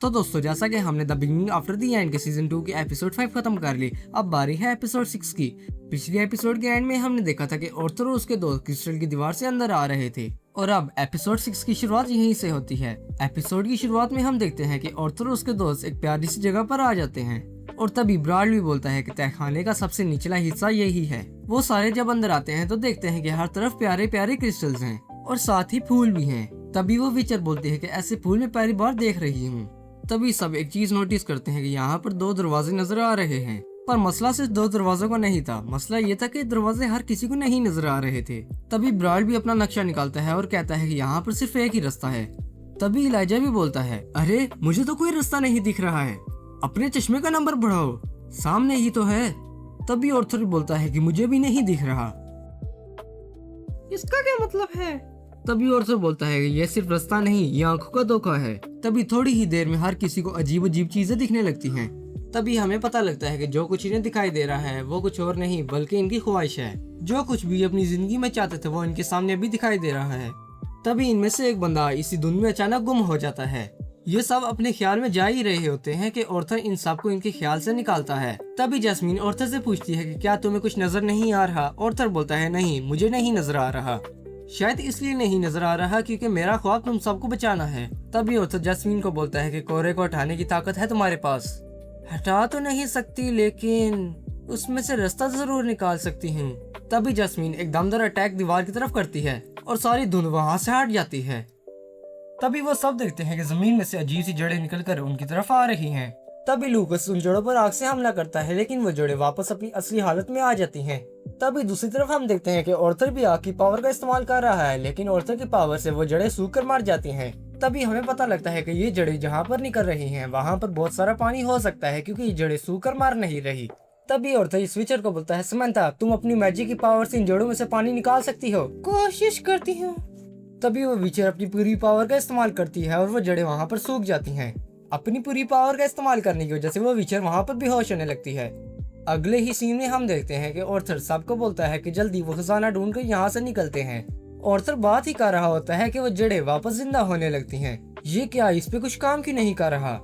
तो दोस्तों, जैसा कि हमने the beginning after the end के सीजन 2 के एपिसोड 5 खत्म कर ली, अब बारी है एपिसोड 6 की। पिछले एपिसोड के एंड में हमने देखा था कि ऑर्थर और उसके दोस्त क्रिस्टल की दीवार से अंदर आ रहे थे और अब एपिसोड 6 की शुरुआत यहीं से होती है। एपिसोड की शुरुआत में हम देखते हैं कि ऑर्थर और उसके दोस्त एक प्यारी सी जगह पर आ जाते हैं और तभी ब्राड भी बोलता है कि तहखाने का सबसे निचला हिस्सा यही है। वो सारे जब अंदर आते हैं तो देखते हैं कि हर तरफ प्यारे प्यारे क्रिस्टल्स हैं और साथ ही फूल भी हैं। तभी वो विचर बोलते हैं कि ऐसे फूल मैं पहली बार देख रही हूँ। तभी सब एक चीज नोटिस करते हैं कि यहाँ पर 2 दरवाजे नजर आ रहे हैं, पर मसला सिर्फ 2 दरवाजों का नहीं था। मसला ये था कि दरवाजे हर किसी को नहीं नजर आ रहे थे। तभी ब्राड भी अपना नक्शा निकालता है और कहता है कि यहाँ पर सिर्फ एक ही रास्ता है। तभी इलाइजा भी बोलता है, अरे मुझे तो कोई रास्ता नहीं दिख रहा है, अपने चश्मे का नंबर बढ़ाओ, सामने ही तो है। तभी ऑर्थर भी बोलता है कि मुझे भी नहीं दिख रहा। इसका क्या मतलब है? तभी ऑर्थर बोलता है कि यह सिर्फ रास्ता नहीं, ये आंखों का धोखा है। तभी थोड़ी ही देर में हर किसी को अजीब अजीब चीजें दिखने लगती हैं। तभी हमें पता लगता है कि जो कुछ इन्हें दिखाई दे रहा है वो कुछ और नहीं बल्कि इनकी ख्वाहिश है। जो कुछ भी अपनी जिंदगी में चाहते थे वो इनके सामने अभी दिखाई दे रहा है। तभी इनमें से एक बंदा इसी धुंध में अचानक गुम हो जाता है। ये सब अपने ख्याल में जा ही रहे होते हैं कि ऑर्थर इन सब को इनके ख्याल से निकालता है। तभी जैस्मीन ऑर्थर से पूछती है कि क्या तुम्हें कुछ नजर नहीं आ रहा। ऑर्थर बोलता है, नहीं, मुझे नहीं नजर आ रहा। शायद इसलिए नहीं नजर आ रहा क्योंकि मेरा ख्वाब तुम सबको बचाना है। तभी ऑर्थर जैस्मीन को बोलता है कि कोहरे को हटाने की ताकत है तुम्हारे पास। हटा तो नहीं सकती, लेकिन उसमें से रास्ता जरूर निकाल सकती हूँ। तभी जैस्मीन एक दमदार अटैक दीवार की तरफ करती है और सारी धुंध वहाँ से हट जाती है। तभी वो सब देखते हैं कि जमीन में से अजीब सी जड़ें निकलकर उनकी तरफ आ रही हैं। तभी लूकस उन जड़ों पर आग से हमला करता है, लेकिन वो जड़ें वापस अपनी असली हालत में आ जाती हैं। तभी दूसरी तरफ हम देखते हैं कि ऑर्थर भी आग की पावर का इस्तेमाल कर रहा है, लेकिन ऑर्थर की पावर से वो जड़ें सूख कर मर जाती हैं। तभी हमें पता लगता है कि ये जड़ें जहाँ पर निकल रही हैं वहाँ पर बहुत सारा पानी हो सकता है, क्योंकि ये जड़ें सूख कर मर नहीं रही। तभी ऑर्थर स्विचर को बोलता है, समंथा तुम अपनी मैजिक की पावर से इन जड़ों में से पानी निकाल सकती हो। कोशिश करती हूँ। तभी वो विचर अपनी पूरी पावर का इस्तेमाल करती है और वो जड़ें वहाँ पर सूख जाती हैं। अपनी पूरी पावर का इस्तेमाल करने की वजह से वो विचर वहाँ पर बेहोश होने लगती है। अगले ही सीन में हम देखते हैं कि ऑर्थर सबको बोलता है कि जल्दी वो खजाना ढूंढ कर यहाँ से निकलते हैं। ऑर्थर बात ही कर रहा होता है कि वो जड़ें वापस जिंदा होने लगती हैं। ये क्या, इस पे कुछ काम क्यों नहीं कर रहा?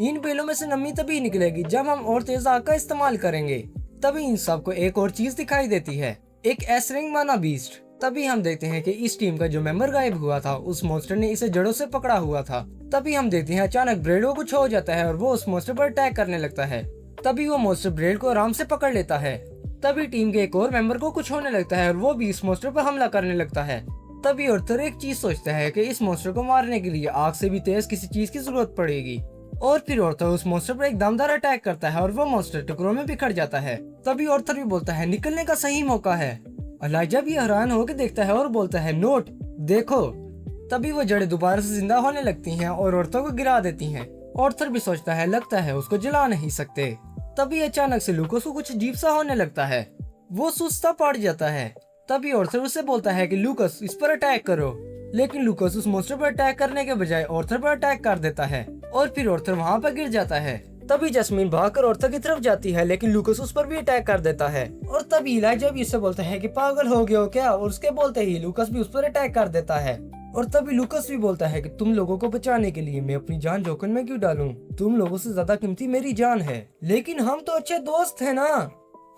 इन बेलों में से नमी तभी निकलेगी जब हम और तेज आग का इस्तेमाल करेंगे। तभी इन सबको एक और चीज दिखाई देती है, एक एसरिंग माना बीस्ट। तभी हम देखते हैं कि इस टीम का जो मेंबर गायब हुआ था उस मॉन्स्टर ने इसे जड़ों से पकड़ा हुआ था। तभी हम देखते हैं अचानक ब्रेड को कुछ हो जाता है और वो उस मॉन्स्टर पर अटैक करने लगता है। तभी वो मॉन्स्टर ब्रेड को आराम से पकड़ लेता है। तभी टीम के एक और मेंबर को कुछ होने लगता है और वो भी इस मॉन्स्टर पर हमला करने लगता है। तभी ऑर्थर एक चीज सोचता है कि इस मॉन्स्टर को मारने के लिए आग से भी तेज किसी चीज की जरूरत पड़ेगी और फिर ऑर्थर उस मॉन्स्टर पर एक दमदार अटैक करता है और वो मॉन्स्टर टुकड़ों में बिखर जाता है। तभी ऑर्थर भी बोलता है, निकलने का सही मौका है। इलाइजा भी हैरान होकर देखता है और बोलता है, नोट देखो। तभी वो जड़ें दोबारा से जिंदा होने लगती हैं और औरतों को गिरा देती हैं। ऑर्थर भी सोचता है, लगता है उसको जला नहीं सकते। तभी अचानक से लूकस को कुछ अजीब सा होने लगता है, वो सुस्ता पड़ जाता है। तभी ऑर्थर उससे बोलता है कि लूकस इस पर अटैक करो, लेकिन लूकस उस मॉन्स्टर पर अटैक करने के बजाय ऑर्थर पर अटैक कर देता है और फिर ऑर्थर वहाँ पर गिर जाता है। तभी जैस्मीन भागकर ऑर्थर की तरफ जाती है, लेकिन लूकस उस पर भी अटैक कर देता है और तभी इलाइजा भी उससे बोलता है कि पागल हो गए हो क्या, और उसके बोलते ही लूकस भी उस पर अटैक कर देता है। और तभी लूकस भी बोलता है कि तुम लोगों को बचाने के लिए मैं अपनी जान जोखिम में क्यों डालूं, तुम लोगों से ज्यादा कीमती मेरी जान है, लेकिन हम तो अच्छे दोस्त हैं ना।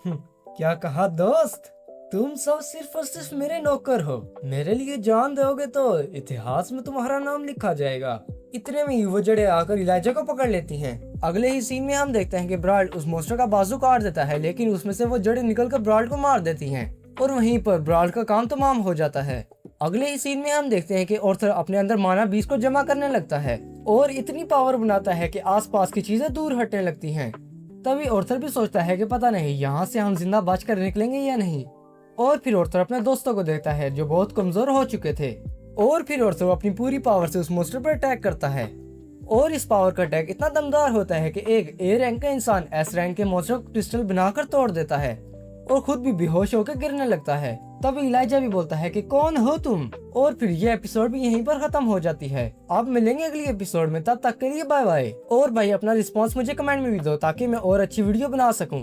क्या कहा दोस्त, तुम सब सिर्फ और सिर्फ मेरे नौकर हो, मेरे लिए जान दोगे तो इतिहास में तुम्हारा नाम लिखा जाएगा। इतने में ही वो जड़ें आकर इलाइजा को पकड़ लेती हैं। अगले ही सीन में हम देखते हैं कि ब्राड उस मॉन्स्टर का बाजू काट देता है, लेकिन उसमें से वो जड़ें निकलकर ब्राड को मार देती हैं और वहीं पर ब्राड का काम तमाम हो जाता है। अगले ही सीन में हम देखते हैं कि ऑर्थर अपने अंदर माना बीज को जमा करने लगता है और इतनी पावर बनाता है कि आसपास की चीजें दूर हटने लगती हैं। तभी ऑर्थर भी सोचता है कि पता नहीं यहाँ से हम जिंदा बचकर निकलेंगे या नहीं। और फिर ऑर्थर अपने दोस्तों को देखता है जो बहुत कमजोर हो चुके थे और फिर ऑर्थर अपनी पूरी पावर से उस मॉन्स्टर पर अटैक करता है और इस पावर का अटैक इतना दमदार होता है कि एक ए रैंक का इंसान एस रैंक के मॉन्स्टर को क्रिस्टल बनाकर तोड़ देता है और खुद भी बेहोश होकर गिरने लगता है। तभी इलाइजा भी बोलता है कि कौन हो तुम, और फिर ये एपिसोड भी यहीं पर खत्म हो जाती है। अब मिलेंगे अगली एपिसोड में, तब तक के लिए बाय बाय। और भाई अपना रिस्पांस मुझे कमेंट में भी दो ताकि मैं और अच्छी वीडियो बना सकूं।